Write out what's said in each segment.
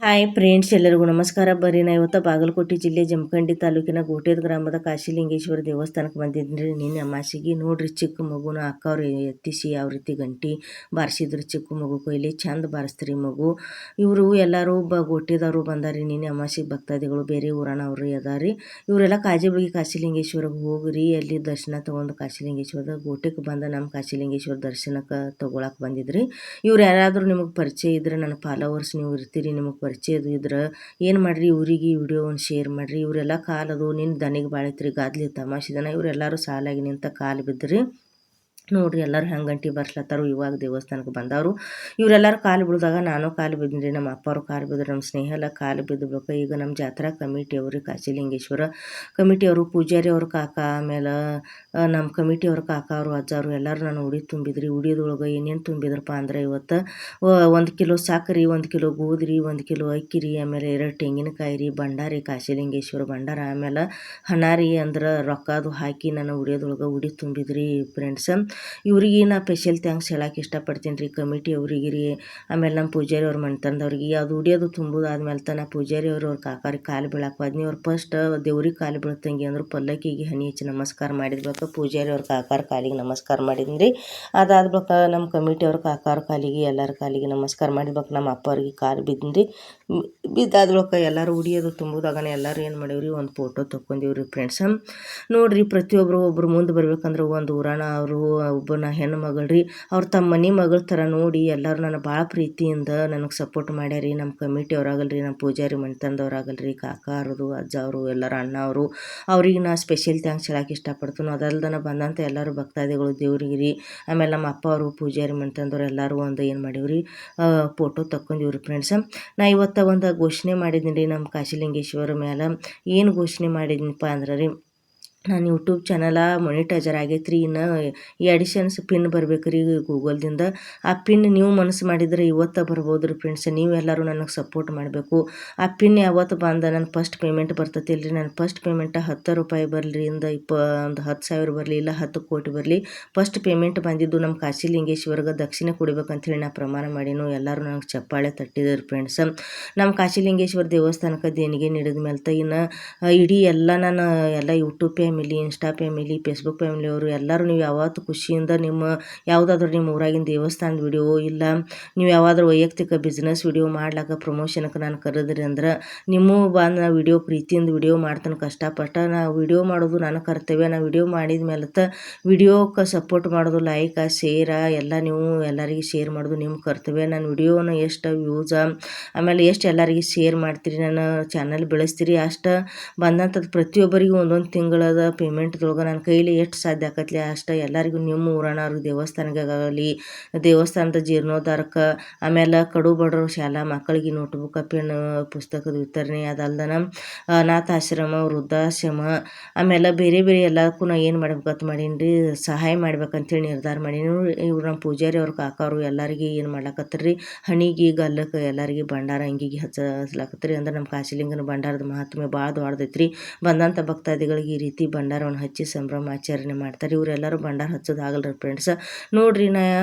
Hi friends, ಎಲ್ಲರಿಗೂ ನಮಸ್ಕಾರ. ಬರ್ರಿ ನಾ ಇವತ್ತು ಬಾಗಲಕೋಟೆ ಜಿಲ್ಲೆ ಜಮಖಂಡಿ ತಾಲೂಕಿನ ಗೋಟೇದ ಗ್ರಾಮದ ಕಾಶಿಲಿಂಗೇಶ್ವರ ದೇವಸ್ಥಾನಕ್ಕೆ ಬಂದಿದ್ರಿ. ನಿನ್ನೆ ಅಮಾಸಿಗೆ ನೋಡ್ರಿ, ಚಿಕ್ಕ ಮಗುನ ಅಕ್ಕವ್ರು ಎತ್ತಿಸಿ ಯಾವ ರೀತಿ ಗಂಟಿ ಬಾರಿಸಿದ್ರು. ಚಿಕ್ಕ ಮಗು ಕೊಯ್ಲಿ ಚಂದ ಬಾರಿಸ್ತ್ರಿ ಮಗು. ಇವರು ಎಲ್ಲರೂ ಗೋಟೆದವರು ಬಂದಾರಿ. ನಿನ್ನೆ ಅಮಾಸಿಗೆ ಭಕ್ತಾದಿಗಳು ಬೇರೆ ಊರನವ್ರು ಅದಾರಿ. ಇವರೆಲ್ಲ ಕಾಜಿಬಗಿ ಕಾಶಿಲಿಂಗೇಶ್ವರಕ್ಕೆ ಹೋಗ್ರಿ, ಅಲ್ಲಿ ದರ್ಶನ ತೊಗೊಂಡು ಕಾಶಿಲಿಂಗೇಶ್ವರದ ಗೋಟೆಗೆ ಬಂದ ನಮ್ಮ ಕಾಶಿಲಿಂಗೇಶ್ವರ ದರ್ಶನಕ್ಕೆ ತೊಗೊಳಕ್ಕೆ ಬಂದಿದ್ರಿ. ಇವ್ರು ಯಾರಾದರೂ ನಿಮಗೆ ಪರಿಚಯ ಇದ್ರೆ, ನನ್ನ ಫಾಲೋವರ್ಸ್ ನೀವು ಇರ್ತೀರಿ, ನಿಮಗೆ ಪರಿಚಯದು ಇದ್ರೆ ಏನು ಮಾಡಿರಿ, ಇವರಿಗೆ ಈ ವಿಡಿಯೋವನ್ನು ಶೇರ್ ಮಾಡಿರಿ. ಇವರೆಲ್ಲ ಕಾಲದು ನಿನ್ನ ದನಿಗೆ ಬಾಳೈತ್ರಿ, ಗಾದ್ಲಿ ತಮಾಷೆದನ. ಇವರೆಲ್ಲರೂ ಸಾಲಾಗಿ ನಿಂತ ಕಾಲು ಬಿದ್ದ್ರಿ. ನೋಡ್ರಿ ಎಲ್ಲರೂ ಹೆಂಗೆ ಗಂಟಿ ಬರ್ಸ್ಲತ್ತಾರು. ಇವಾಗ ದೇವಸ್ಥಾನಕ್ಕೆ ಬಂದವರು ಇವರೆಲ್ಲರೂ ಕಾಲು ಬಿಡಿದಾಗ ನಾನು ಕಾಲು ಬಿದ್ದಿನಿ. ನಮ್ಮ ಅಪ್ಪರು ಕಾಲು ಬಿದ್ದರು, ನಮ್ಮ ಸ್ನೇಹ ಕಾಲು ಬಿದ್ದಬೇಕು. ಈಗ ನಮ್ಮ ಜಾತ್ರಾ ಕಮಿಟಿಯವರು, ಕಾಶಿಲಿಂಗೇಶ್ವರ ಕಮಿಟಿಯವರು, ಪೂಜಾರಿ ಅವ್ರ ಕಾಕ, ಆಮೇಲೆ ನಮ್ಮ ಕಮಿಟಿಯವ್ರ ಕಾಕ ಅವರು, ಅಜ್ಜವರು ಎಲ್ಲರೂ ನಾನು ಉಡಿ ತುಂಬಿದ್ರಿ. ಉಡಿಯದೊಳಗೆ ಏನೇನು ತುಂಬಿದ್ರಪ್ಪ ಅಂದ್ರೆ, ಇವತ್ತು 1 ಕಿಲೋ ಸಕ್ಕರೆ, 1 ಕಿಲೋ ಗೋಧಿ, 1 ಕಿಲೋ ಅಕ್ಕಿ ರೀ, ಆಮೇಲೆ 2 ತೆಂಗಿನಕಾಯಿ ರೀ, ಭಂಡಾರಿ ಕಾಶಿಲಿಂಗೇಶ್ವರ ಭಂಡಾರ, ಆಮೇಲೆ ಹಣಾರಿ ಅಂದ್ರೆ ರೊಕ್ಕದು ಹಾಕಿ ನಾನು ಉಡಿಯೋದೊಳಗೆ ಉಡಿ ತುಂಬಿದ್ರಿ ಫ್ರೆಂಡ್ಸ್. ಇವ್ರಿಗೆ ನಾ ಸ್ಪೆಷಲ್ ಥ್ಯಾಂಕ್ಸ್ ಹೇಳಕ್ಕೆ ಇಷ್ಟಪಡ್ತೀನಿ ರೀ, ಕಮಿಟಿ ಅವ್ರಿಗೆ ರೀ, ಆಮೇಲೆ ನಮ್ಮ ಪೂಜಾರಿ ಅವ್ರ ಮಣ್ತಂದವ್ರಿಗೆ. ಅದು ಉಡಿಯೋದು ತುಂಬೋದು ಆದ್ಮೇಲೆ ತನ ಪೂಜಾರಿ ಅವ್ರ ಕಾಕಾರಿಗೆ ಕಾಲು ಬೀಳಕ್ಕೆ ಹೋದ್ನಿ. ಅವ್ರು ಫಸ್ಟ್ ದೇವ್ರಿಗೆ ಕಾಲು ಬೀಳ್ತಂಗೆ ಅಂದ್ರೆ ಪಲ್ಲಕ್ಕಿಗೆ ಹನಿ ಹಚ್ಚಿ ನಮಸ್ಕಾರ ಮಾಡಿದ್ಬೇಕು. ಪೂಜಾರಿ ಅವ್ರ ಕಾಕಾರ ಕಾಲಿಗೆ ನಮಸ್ಕಾರ ಮಾಡಿದ್ನಿ ರೀ. ಅದಾದ್ಬೇಕು ನಮ್ಮ ಕಮಿಟಿ ಅವ್ರ ಕಾಕಾರ ಕಾಲಿಗೆ, ಎಲ್ಲರ ಕಾಲಿಗೆ ನಮಸ್ಕಾರ ಮಾಡಿದ್ಬೇಕು. ನಮ್ಮ ಅಪ್ಪ ಅವ್ರಿಗೆ ಕಾಲು ಬಿದ್ದಿನಿ ರೀ. ಬಿದ್ದಾದ್ಬೇಕು ಎಲ್ಲರೂ ಉಡಿಯೋದು ತುಂಬೋದಾಗನೇ ಎಲ್ಲರೂ ಏನು ಮಾಡೀವ್ರಿ, ಒಂದು ಫೋಟೋ ತೊಗೊಂಡಿವ್ರಿ ಫ್ರೆಂಡ್ಸ್. ನೋಡ್ರಿ, ಪ್ರತಿಯೊಬ್ಬರು ಒಬ್ರು ಮುಂದೆ ಬರ್ಬೇಕಂದ್ರೆ ಒಂದು ಊರಾನ ಅವರು ಒಬ್ಬನ ಹೆಣ್ಣು ಮಗಳು ರೀ, ಅವ್ರು ತಮ್ಮ ಮನೆ ಮಗಳ ಥರ ನೋಡಿ ಎಲ್ಲರೂ ನನ್ನ ಭಾಳ ಪ್ರೀತಿಯಿಂದ ನನಗೆ ಸಪೋರ್ಟ್ ಮಾಡ್ಯಾರಿ. ನಮ್ಮ ಕಮಿಟಿ ಅವ್ರಾಗಲ್ರಿ, ನಮ್ಮ ಪೂಜಾರಿ ಮಣ್ತಂದವ್ರಾಗಲ್ರಿ, ಕಾಕ ಅವ್ರದು, ಅಜ್ಜ ಅವರು, ಎಲ್ಲರ ಅಣ್ಣ ಅವರು, ಅವ್ರಿಗೆ ನಾ ಸ್ಪೆಷಲ್ ಥ್ಯಾಂಕ್ಸ್ ಹೇಳಕ್ಕೆ ಇಷ್ಟಪಡ್ತೀನಿ. ಅದಲ್ದನ ಬಂದಂಥ ಎಲ್ಲರೂ ಭಕ್ತಾದಿಗಳು ದೇವ್ರಿಗೆ ರೀ, ಆಮೇಲೆ ನಮ್ಮ ಅಪ್ಪ ಅವರು, ಪೂಜಾರಿ ಮಣ್ತಂದವ್ರು ಎಲ್ಲರೂ ಒಂದು ಏನು ಮಾಡೀವ್ರಿ, ಫೋಟೋ ತಕ್ಕೊಂಡಿವ್ರಿ ಫ್ರೆಂಡ್ಸ್. ನಾ ಇವತ್ತು ಒಂದು ಘೋಷಣೆ ಮಾಡಿದ್ದೀನಿ ರೀ ನಮ್ಮ ಕಾಶಿಲಿಂಗೇಶ್ವರ ಮೇಲೆ. ಏನು ಘೋಷಣೆ ಮಾಡಿದ್ದೀನಪ್ಪ ಅಂದ್ರೆ ರೀ, ನಾನು ಯೂಟ್ಯೂಬ್ ಚಾನಲ ಮೊನಿಟೈಸರ್ ಆಗೈತೆ ರೀ. ಇನ್ನು ಈ ಅಡಿಷನ್ಸ್ ಪಿನ್ ಬರ್ಬೇಕು ರೀ ಗೂಗಲ್ದಿಂದ. ಆ ಪಿನ್ ನೀವು ಮನಸ್ಸು ಮಾಡಿದರೆ ಇವತ್ತು ಬರ್ಬೋದು ರೀ ಫ್ರೆಂಡ್ಸ್. ನೀವೆಲ್ಲರೂ ನನಗೆ ಸಪೋರ್ಟ್ ಮಾಡಬೇಕು. ಆ ಪಿನ್ ಯಾವತ್ತು ಬಂದ ನನ್ನ ಫಸ್ಟ್ ಪೇಮೆಂಟ್ ಬರ್ತೈತಿ ಇಲ್ರಿ, ನನ್ನ ಫಸ್ಟ್ ಪೇಮೆಂಟ್ 10 ರೂಪಾಯಿ ಬರಲಿ, ಒಂದು 10,000 ಬರಲಿ, ಇಲ್ಲ 10 ಕೋಟಿ ಬರಲಿ. ಫಸ್ಟ್ ಪೇಮೆಂಟ್ ಬಂದಿದ್ದು ನಮ್ಮ ಕಾಶಿಲಿಂಗೇಶ್ವರ್ಗೆ ದಕ್ಷಿಣ ಕೊಡಬೇಕಂತೇಳಿ ನಾ ಪ್ರಮಾಣ ಮಾಡೀನು. ಎಲ್ಲರೂ ನನಗೆ ಚಪ್ಪಾಳೆ ತಟ್ಟಿದ್ರು ಫ್ರೆಂಡ್ಸ್. ನಮ್ಮ ಕಾಶಿಲಿಂಗೇಶ್ವರ ದೇವಸ್ಥಾನಕ್ಕೆ ದೇಣಿಗೆ ನೀಡಿದ ಮೇಲೆ ಇನ್ನು ಇಡೀ ಎಲ್ಲ ನಾನು ಎಲ್ಲ YouTube family, insta family, Facebook family ಅವರು ಎಲ್ಲರೂ ನೀವು ಯಾವತ್ತು ಖುಷಿಯಿಂದ ನಿಮ್ಮ ಯಾವುದಾದ್ರೂ ನಿಮ್ಮ ಊರಾಗಿನ ದೇವಸ್ಥಾನದ ವಿಡಿಯೋ, ಇಲ್ಲ ನೀವು ಯಾವಾದರೂ ವೈಯಕ್ತಿಕ ಬಿಸ್ನೆಸ್ ವಿಡಿಯೋ ಮಾಡ್ಲಾಕ ಪ್ರಮೋಷನ್ಗೆ ನಾನು ಕರೆದ್ರಿ ಅಂದ್ರೆ ನಿಮ್ಮೂ ಬಂದು ನಾ ವಿಡಿಯೋ ಪ್ರೀತಿಯಿಂದ ವಿಡಿಯೋ ಮಾಡ್ತಾನೆ ಕಷ್ಟಪಟ್ಟು. ನಾ ವಿಡಿಯೋ ಮಾಡೋದು ನನ್ನ ಕರ್ತವ್ಯ. ನಾ ವಿಡಿಯೋ ಮಾಡಿದ ಮೇಲೆ ವಿಡಿಯೋಕ್ಕೆ ಸಪೋರ್ಟ್ ಮಾಡೋದು, ಲೈಕ ಶೇರ ಎಲ್ಲ ನೀವು ಎಲ್ಲರಿಗೆ ಶೇರ್ ಮಾಡೋದು ನಿಮ್ಮ ಕರ್ತವ್ಯ. ನನ್ನ ವಿಡಿಯೋನ ಎಷ್ಟು ವ್ಯೂಸ, ಆಮೇಲೆ ಎಷ್ಟು ಎಲ್ಲರಿಗೆ ಶೇರ್ ಮಾಡ್ತೀರಿ, ನನ್ನ ಚಾನಲ್ ಬೆಳೆಸ್ತೀರಿ, ಅಷ್ಟು ಬಂದಂಥದ್ದು ಪ್ರತಿಯೊಬ್ಬರಿಗೂ ಒಂದೊಂದು ತಿಂಗಳದ ಪೇಮೆಂಟ್ದೊಳಗೆ ನನ್ನ ಕೈಲಿ ಎಷ್ಟು ಸಾಧ್ಯ ಆಕತ್ಲಿ ಅಷ್ಟು ಎಲ್ಲರಿಗೂ ನಿಮ್ಮ ಊರನವ್ರಿಗೆ ದೇವಸ್ಥಾನಕ್ಕಾಗಲಿ, ದೇವಸ್ಥಾನದ ಜೀರ್ಣೋದ್ಧಾರಕ್ಕೆ, ಆಮೇಲೆ ಕಡು ಬಡವ್ರ ಶಾಲಾ ಮಕ್ಕಳಿಗೆ ನೋಟ್ಬುಕ್, ಪೆನ್, ಪುಸ್ತಕದ ವಿತರಣೆ, ಅದಲ್ದನ ಅನಾಥಾಶ್ರಮ, ವೃದ್ಧಾಶ್ರಮ, ಆಮೇಲೆ ಬೇರೆ ಬೇರೆ ಎಲ್ಲಕ್ಕೂ ನಾ ಏನು ಮಾಡ್ಬೇಕಂತ ಮಾಡೀನಿ ರೀ, ಸಹಾಯ ಮಾಡ್ಬೇಕಂತೇಳಿ ನಿರ್ಧಾರ ಮಾಡೀನಿ. ಇವ್ರು ನಮ್ಮ ಪೂಜಾರಿ ಅವ್ರ ಕಾಕವರು ಎಲ್ಲರಿಗೆ ಏನು ಮಾಡ್ಲಕತ್ತೀರಿ, ಹಣಿಗೆ ಗಲ್ಲಕ್ಕೆ ಎಲ್ಲರಿಗೆ ಭಂಡಾರ ಅಂಗಿಗೆ ಹಚ್ಚಲಾಕತ್ತೀರಿ. ಅಂದ್ರೆ ನಮ್ಮ ಕಾಶಿಲಿಂಗನ ಭಂಡಾರದ ಮಹಾತ್ಮೆ ಭಾಳ ದೊಡ್ಡದೈತ್ರಿ. ಬಂದಂಥ ಭಕ್ತಾದಿಗಳಿಗೆ ಈ ರೀತಿ ಭಂಡಾರವನ್ನು ಹಚ್ಚಿ ಸಂಭ್ರಮಾಚರಣೆ ಮಾಡ್ತಾರೆ. ಇವರೆಲ್ಲರೂ ಭಂಡಾರ ಹಚ್ಚೋದಾಗಲ್ರಿ ಫ್ರೆಂಡ್ಸ್. ನೋಡ್ರಿ,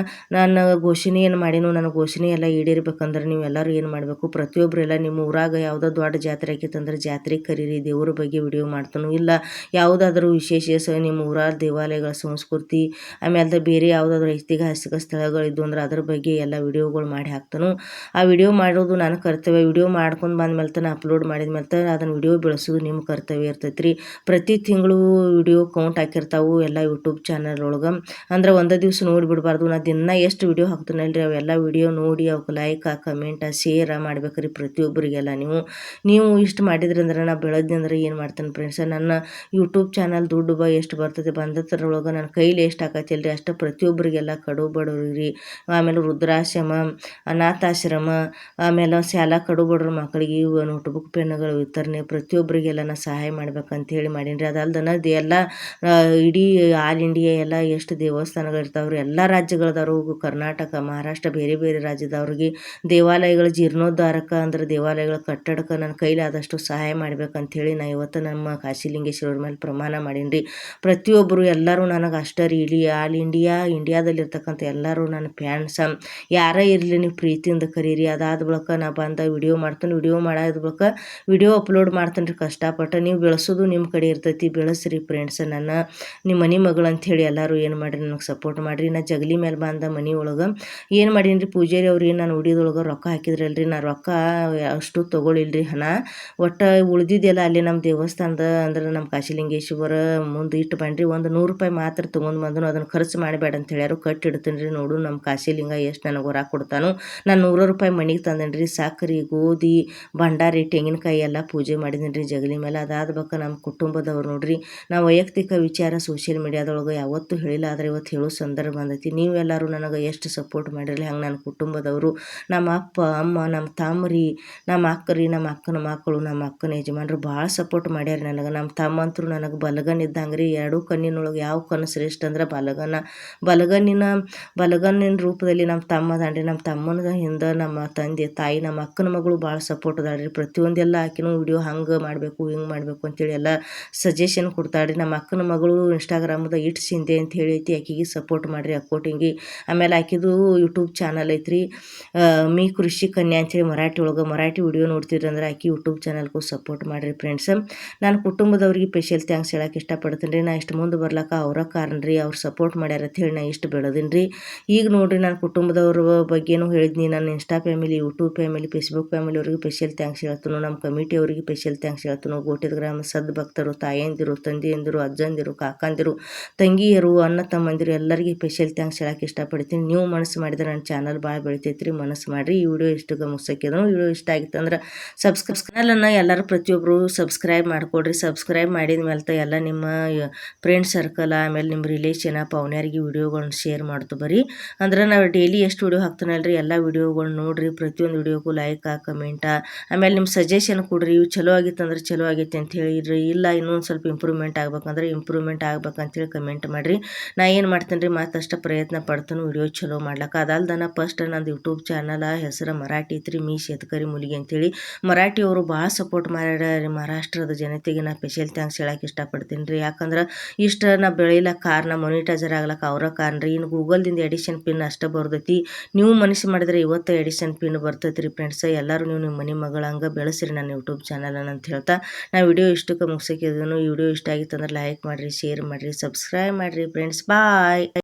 ನಾನು ಘೋಷಣೆ ಏನು ಮಾಡೀನು, ನನ್ನ ಘೋಷಣೆ ಎಲ್ಲ ಈಡೇರ್ಬೇಕಂದ್ರೆ ನೀವು ಎಲ್ಲರೂ ಏನು ಮಾಡಬೇಕು, ಪ್ರತಿಯೊಬ್ಬರೆಲ್ಲ ನಿಮ್ಮ ಊರಾಗ ಯಾವುದೋ ದೊಡ್ಡ ಜಾತ್ರೆ ಆಕೈತಂದ್ರೆ ಜಾತ್ರೆಗೆ ಕರೀರಿ, ದೇವ್ರ ಬಗ್ಗೆ ವಿಡಿಯೋ ಮಾಡ್ತಾನು, ಇಲ್ಲ ಯಾವುದಾದ್ರೂ ವಿಶೇಷ ನಿಮ್ಮ ಊರಾದ ದೇವಾಲಯಗಳ ಸಂಸ್ಕೃತಿ, ಆಮೇಲೆ ಬೇರೆ ಯಾವುದಾದ್ರೂ ಐತಿಹಾಸಿಕ ಸ್ಥಳಗಳಿದ್ದು ಅಂದ್ರೆ ಅದ್ರ ಬಗ್ಗೆ ಎಲ್ಲ ವಿಡಿಯೋಗಳು ಮಾಡಿ ಹಾಕ್ತಾನು. ಆ ವಿಡಿಯೋ ಮಾಡೋದು ನನ್ನ ಕರ್ತವ್ಯ. ವಿಡಿಯೋ ಮಾಡ್ಕೊಂಡು ಬಂದ್ಮೇಲೆ ತಾನು ಅಪ್ಲೋಡ್ ಮಾಡಿದ ಮೇಲೆ ಅದನ್ನು ವಿಡಿಯೋ ಬೆಳೆಸೋದು ನಿಮ್ಮ ಕರ್ತವ್ಯ ಇರ್ತೈತೆ ರೀ. ಪ್ರತಿ ತಿಂಗಳು ವಿಡಿಯೋ ಕೌಂಟ್ ಹಾಕಿರ್ತಾವೆ ಎಲ್ಲ ಯೂಟ್ಯೂಬ್ ಚಾನಲ್ ಒಳಗೆ. ಅಂದ್ರೆ ಒಂದೇ ದಿವ್ಸ ನೋಡಿಬಿಡ್ಬಾರ್ದು. ನಾ ದಿನ ಎಷ್ಟು ವಿಡಿಯೋ ಹಾಕ್ತೀನಲ್ರಿ, ಅವೆಲ್ಲ ವಿಡಿಯೋ ನೋಡಿ ಅವಕ್ಕೆ ಲೈಕ್, ಕಮೆಂಟ್, ಶೇರ್ ಮಾಡ್ಬೇಕ್ರಿ ಪ್ರತಿಯೊಬ್ಬರಿಗೆಲ್ಲ. ನೀವು ಇಷ್ಟು ಮಾಡಿದ್ರಂದ್ರೆ ನಾ ಬೆಳೆದ್ನಂದ್ರೆ ಏನು ಮಾಡ್ತೇನೆ ಫ್ರೆಂಡ್ಸ್, ನನ್ನ ಯೂಟ್ಯೂಬ್ ಚಾನಲ್ ದುಡ್ಡು ಎಷ್ಟು ಬರ್ತದೆ ಬಂದತ್ರೊಳಗೆ ನನ್ನ ಕೈಲಿ ಎಷ್ಟು ಆಕೈತಿಲ್ರಿ ಅಷ್ಟು ಪ್ರತಿಯೊಬ್ಬರಿಗೆಲ್ಲ ಕಡು ಬಡವ್ರಿಗೆ, ಆಮೇಲೆ ವೃದ್ಧಾಶ್ರಮ, ಅನಾಥಾಶ್ರಮ, ಆಮೇಲೆ ಶಾಲಾ ಕಡು ಬಡವ್ರ ಮಕ್ಕಳಿಗೆ ನೋಟ್ಬುಕ್, ಪೆನ್ನುಗಳ ವಿತರಣೆ ಪ್ರತಿಯೊಬ್ಬರಿಗೆಲ್ಲ ನಾ ಸಹಾಯ ಮಾಡ್ಬೇಕಂತ ಹೇಳಿ ಮಾಡೀನಿ ರೀ. ಅದಲ್ದನ ಎಲ್ಲ ಇಡೀ ಆಲ್ ಇಂಡಿಯಾ ಎಲ್ಲ ಎಷ್ಟು ದೇವಸ್ಥಾನಗಳಿರ್ತಾವ್ರಿ, ಎಲ್ಲ ರಾಜ್ಯಗಳದವ್ರು, ಕರ್ನಾಟಕ, ಮಹಾರಾಷ್ಟ್ರ, ಬೇರೆ ಬೇರೆ ರಾಜ್ಯದವ್ರಿಗೆ ದೇವಾಲಯಗಳ ಜೀರ್ಣೋದ್ಧಾರಕ್ಕೆ ಅಂದ್ರೆ ದೇವಾಲಯಗಳ ಕಟ್ಟಡಕ್ಕೆ ನನ್ನ ಕೈಲಾದಷ್ಟು ಸಹಾಯ ಮಾಡ್ಬೇಕಂಥೇಳಿ ನಾ ಇವತ್ತು ನಮ್ಮ ಕಾಶಿಲಿಂಗೇಶ್ವರ ಮೇಲೆ ಪ್ರಮಾಣ ಮಾಡೀನಿ. ಪ್ರತಿಯೊಬ್ಬರು ಎಲ್ಲರೂ ನನಗೆ ಅಷ್ಟೇ ರೀ, ಇಡೀ ಆಲ್ ಇಂಡಿಯಾದಲ್ಲಿರ್ತಕ್ಕಂಥ ಎಲ್ಲರೂ ನನ್ನ ಫ್ಯಾನ್ಸ. ಯಾರೇ ಇರಲಿ ನೀವು ಪ್ರೀತಿಯಿಂದ ಕರೀರಿ. ಅದಾದ ಬಳಿಕ ನಾ ಬಂದ ವಿಡಿಯೋ ಮಾಡ್ತೀನಿ, ವಿಡಿಯೋ ಮಾಡೋದ ಬಳಿಕ ವಿಡಿಯೋ ಅಪ್ಲೋಡ್ ಮಾಡ್ತೀನಿ ರೀ. ಕಷ್ಟಪಟ್ಟು ನೀವು ಬೆಳೆಸೋದು ನಿಮ್ಮ ಕಡೆ ಇರ್ತೈತಿ, ಬೆಳೆಸ್ರಿ ಫ್ರೆಂಡ್ಸ್. ನನ್ನ ನಿಮ್ಮ ಮನೆ ಮಗಳು ಅಂಥೇಳಿ ಎಲ್ಲರೂ ಏನು ಮಾಡಿರಿ ನನಗೆ ಸಪೋರ್ಟ್ ಮಾಡಿರಿ. ನಾ ಜಗಲಿ ಮೇಲೆ ಬಂದ ಮನೆ ಒಳಗೆ ಏನು ಮಾಡೀನಿ ರೀ, ಪೂಜಾರಿ ಅವ್ರು ಏನು ನಾನು ಉಡಿದೊಳಗೆ ರೊಕ್ಕ ಹಾಕಿದ್ರಲ್ರಿ, ನಾ ರೊಕ್ಕ ಅಷ್ಟು ತೊಗೊಳಿಲ್ರಿ ಹಣ. ಒಟ್ಟು ಉಳ್ದಿದ್ದೆಲ್ಲ ಅಲ್ಲಿ ನಮ್ಮ ದೇವಸ್ಥಾನದ ಅಂದ್ರೆ ನಮ್ಮ ಕಾಶಿಲಿಂಗೇಶ್ವರ ಮುಂದೆ ಇಟ್ಟು ಬನ್ರಿ, ಒಂದು 100 ರೂಪಾಯಿ ಮಾತ್ರ ತೊಗೊಂಡು ಬಂದನು, ಅದನ್ನು ಖರ್ಚು ಮಾಡಬೇಡ ಅಂತ ಹೇಳ್ಯಾರು. ಕಟ್ಟಿಡ್ತೀನಿ ರೀ. ನೋಡು ನಮ್ಮ ಕಾಶಿಲಿಂಗ ಎಷ್ಟು ನನಗೆ ಹೊರ ಕೊಡ್ತಾನು. ನಾನು 100 ರೂಪಾಯಿ ಮನೆಗೆ ತಂದೇನಿ ರೀ. ಸಕ್ಕರೆ, ಗೋಧಿ, ಭಂಡಾರಿ, ತೆಂಗಿನಕಾಯಿ ಎಲ್ಲ ಪೂಜೆ ಮಾಡಿದ್ದೀನಿ ರೀ ಜಗಲಿ ಮೇಲೆ. ಅದಾದ ಬಳಿಕ ನಮ್ಮ ಕುಟುಂಬದವ್ರು ನೋಡ್ರಿ, ನಾವು ವೈಯಕ್ತಿಕ ವಿಚಾರ ಸೋಷಿಯಲ್ ಮೀಡಿಯಾದೊಳಗೆ ಯಾವತ್ತೂ ಹೇಳಿಲ್ಲ, ಆದರೆ ಇವತ್ತು ಹೇಳೋ ಸಂದರ್ಭ ಬಂದೈತಿ. ನೀವೆಲ್ಲರೂ ನನಗೆ ಎಷ್ಟು ಸಪೋರ್ಟ್ ಮಾಡಿರಲಿ, ಹಂಗೆ ನನ್ನ ಕುಟುಂಬದವರು, ನಮ್ಮ ಅಪ್ಪ ಅಮ್ಮ, ನಮ್ಮ ತಮ್ಮರಿ, ನಮ್ಮ ಅಕ್ಕರಿ, ನಮ್ಮ ಅಕ್ಕನ ಮಕ್ಕಳು, ನಮ್ಮ ಅಕ್ಕನ ಯಜಮಾನ್ರು ಭಾಳ ಸಪೋರ್ಟ್ ಮಾಡ್ಯಾರ ನನಗೆ. ನಮ್ಮ ತಮ್ಮಂತರು ನನಗೆ ಬಲಗನ್ ಇದ್ದಂಗೆ ರೀ. ಎರಡೂ ಕಣ್ಣಿನೊಳಗೆ ಯಾವ ಕಣ್ಣು ಶ್ರೇಷ್ಠ ಅಂದ್ರೆ ಬಲಗನ್ನಿನ ರೂಪದಲ್ಲಿ ನಮ್ಮ ತಮ್ಮ ಅದಾನ್ರಿ. ನಮ್ಮ ತಮ್ಮನ ಹಿಂದೆ ನಮ್ಮ ತಂದೆ ತಾಯಿ, ನಮ್ಮ ಅಕ್ಕನ ಮಗಳು ಭಾಳ ಸಪೋರ್ಟ್ ಅದಾಳ್ರಿ. ಪ್ರತಿಯೊಂದೆಲ್ಲ ಆಕಿನೂ ವಿಡಿಯೋ ಹಂಗೆ ಮಾಡಬೇಕು ಹಿಂಗೆ ಮಾಡಬೇಕು ಅಂತೇಳಿ ಎಲ್ಲ ಸಜೆಷನ್ ಕೊಡ್ತಾಳ್ರಿ. ನಮ್ಮ ಅಕ್ಕನ ಮಗಳು ಇನ್ಸ್ಟಾಗ್ರಾಮ್ದಾಗ ಇಟ್ಟು ಸಿಂಧೆ ಅಂತ ಹೇಳಿ ಐತಿ, ಆಕಿಗೆ ಸಪೋರ್ಟ್ ಮಾಡಿರಿ ಅಕ್ಕೋಟಿಂಗಿ. ಆಮೇಲೆ ಆಕಿದು ಯೂಟ್ಯೂಬ್ ಚಾನಲ್ ಐತ್ರಿ, ಮೀ ಕೃಷಿ ಕನ್ಯಾ ಅಂತೇಳಿ ಮರಾಠಿ ವಿಡಿಯೋ ನೋಡ್ತಿದ್ರಿ ಅಂದ್ರೆ ಆಕಿ ಯೂಟ್ಯೂಬ್ ಚಾನಲ್ಗೂ ಸಪೋರ್ಟ್ ಮಾಡಿರಿ ಫ್ರೆಂಡ್ಸ್. ನಾನು ಕುಟುಂಬದವ್ರಿಗೆ ಸ್ಪೆಷಲ್ ಥ್ಯಾಂಕ್ಸ್ ಹೇಳಕ್ಕೆ ಇಷ್ಟಪಡ್ತೀನಿ ರೀ. ನಾ ಇಷ್ಟು ಮುಂದೆ ಬರ್ಲಕ್ಕ ಅವರ ಕಾರಣ ರೀ, ಅವ್ರು ಸಪೋರ್ಟ್ ಮಾಡ್ಯಾರ ಅಂತ ಹೇಳಿ ನಾ ಇಷ್ಟು ಬೆಳೆದೀನಿ ರೀ. ಈಗ ನೋಡಿರಿ, ನಾನು ಕುಟುಂಬದವ್ರ ಬಗ್ಗೆನೂ ಹೇಳಿದ್ನಿ. ನನ್ನ insta family, YouTube family, Facebook family ಅವ್ರಿಗೆ ಸ್ಪೆಷಲ್ ಥ್ಯಾಂಕ್ಸ್ ಹೇಳ್ತೀನಿ. ನಮ್ಮ ಕಮಿಟಿ ಅವರಿಗೆ ಸ್ಪೆಷಲ್ ಥ್ಯಾಂಕ್ಸ್ ಹೇಳ್ತೀನಿ. ಗೋಟೆದ ಗ್ರಾಮ ಸದ್ಭಕ್ತರು, ತಾಯಂದಿರು, ತಂದೆಯಂದಿರು, ಅಜ್ಜಂದಿರು, ಕಾಕಂದಿರು, ತಂಗಿಯರು, ಅಣ್ಣ ತಮ್ಮಂದಿರು ಎಲ್ಲರಿಗೆ ಸ್ಪೆಷಲ್ ಥ್ಯಾಂಕ್ಸ್ ಹೇಳಕ್ಕೆ ಇಷ್ಟಪಡ್ತೀನಿ. ನೀವು ಮನಸ್ಸು ಮಾಡಿದ್ರೆ ನನ್ನ ಚಾನಲ್ ಭಾಳ ಬೆಳಿತೈತೆ ರೀ, ಮನಸ್ಸು ಮಾಡಿರಿ. ಈ ವಿಡಿಯೋ ಇಷ್ಟು ಮುಗಿಸೋಕ್ಕಿದ್ರು. ವಿಡಿಯೋ ಇಷ್ಟ ಆಗಿತ್ತು ಅಂದ್ರೆ ಚಾನಲನ್ನು ಎಲ್ಲರೂ ಪ್ರತಿಯೊಬ್ಬರು ಸಬ್ಸ್ಕ್ರೈಬ್ ಮಾಡಿಕೊಡ್ರಿ. ಸಬ್ಸ್ಕ್ರೈಬ್ ಮಾಡಿದ ಮೇಲೆ ಎಲ್ಲ ನಿಮ್ಮ ಫ್ರೆಂಡ್ ಸರ್ಕಲ್, ಆಮೇಲೆ ನಿಮ್ಮ ರಿಲೇಷನ್, ಪವನ್ಯಾರಿಗೆ ವಿಡಿಯೋಗಳನ್ನ ಶೇರ್ ಮಾಡ್ತು ಬರ್ರಿ. ಅಂದ್ರೆ ನಾವು ಡೈಲಿ ಎಷ್ಟು ವಿಡಿಯೋ ಹಾಕ್ತಾನಲ್ರಿ, ಎಲ್ಲ ವಿಡಿಯೋಗಳು ನೋಡಿರಿ. ಪ್ರತಿಯೊಂದು ವಿಡಿಯೋಗೂ ಲೈಕ್, ಕಮೆಂಟ, ಆಮೇಲೆ ನಿಮ್ಮ ಸಜೆಷನ್ ಕೊಡ್ರಿ. ಇವು ಚಲೋ ಆಗಿತ್ತು ಅಂದ್ರೆ ಚಲೋ ಆಗೈತೆ ಅಂತ ಹೇಳಿರಿ, ಇಲ್ಲ ಇನ್ನೊಂದು ಸ್ವಲ್ಪ ಇಂಪ್ರೂವ್ಮೆಂಟ್ ಆಗ್ಬೇಕಂತೇಳಿ ಕಮೆಂಟ್ ಮಾಡಿರಿ. ನಾ ಏನು ಮಾಡ್ತೇನೆ ರೀ, ಮತ್ತಷ್ಟು ಪ್ರಯತ್ನ ಪಡ್ತೀನಿ ವಿಡಿಯೋ ಚಲೋ ಮಾಡ್ಲಿಕ್ಕೆ. ಅದಲ್ದನ ಫಸ್ಟ್ ನಂದು ಯೂಟ್ಯೂಬ್ ಚಾನಲ್ ಹೆಸರು ಮರಾಠಿ ಐತ್ರಿ, ಮೀ ಶೇತಕರಿ ಮುಲಿಗೆ ಅಂತೇಳಿ. ಮರಾಠಿಯವರು ಭಾಳ ಸಪೋರ್ಟ್ ಮಾಡ್ಯಾರ. ಮಹಾರಾಷ್ಟ್ರದ ಜನತೆಗೆ ನಾ ಸ್ಪೆಷಲ್ ಥ್ಯಾಂಕ್ಸ್ ಹೇಳಕ್ಕೆ ಇಷ್ಟಪಡ್ತೀನಿ ರೀ. ಯಾಕಂದ್ರೆ ಇಷ್ಟು ನಾ ಬೆಳಿಲಕ್ಕೆ ಕಾರಣ, ಮೊನಿಟೈಸರ್ ಆಗ್ಲಕ್ಕೆ ಅವರ ಕಾರಣ ರೀ. ಇನ್ನು ಗೂಗಲ್ದಿಂದ ಎಡಿಷನ್ ಪಿನ್ ಅಷ್ಟೇ ಬರ್ತೈತಿ, ನೀವು ಮನಸ್ಸು ಮಾಡಿದ್ರೆ ಇವತ್ತು ಎಡಿಷನ್ ಪಿನ್ ಬರ್ತೈತಿ ರೀ ಫ್ರೆಂಡ್ಸ್. ಎಲ್ಲರೂ ನೀವು ನಿಮ್ಮ ಮನೆ ಮಗಳಂಗೆ ಬೆಳೆಸಿರಿ ನನ್ನ ಯೂಟ್ಯೂಬ್ ಚಾನಲನ್ನು ಅಂತ ಹೇಳ್ತಾ ನಾ ವಿಡಿಯೋ ಇಷ್ಟಕ್ಕೆ ಮುಗಿಸೋಕ್ಕಿದ್ದನು. ಈ ವಿಡಿಯೋ ಇಷ್ಟ ಆಗಿತ್ತು ಅಂದ್ರೆ ಲೈಕ್ ಮಾಡಿರಿ, ಶೇರ್ ಮಾಡಿರಿ, ಸಬ್ಸ್ಕ್ರೈಬ್ ಮಾಡಿರಿ ಫ್ರೆಂಡ್ಸ್. ಬಾಯ್.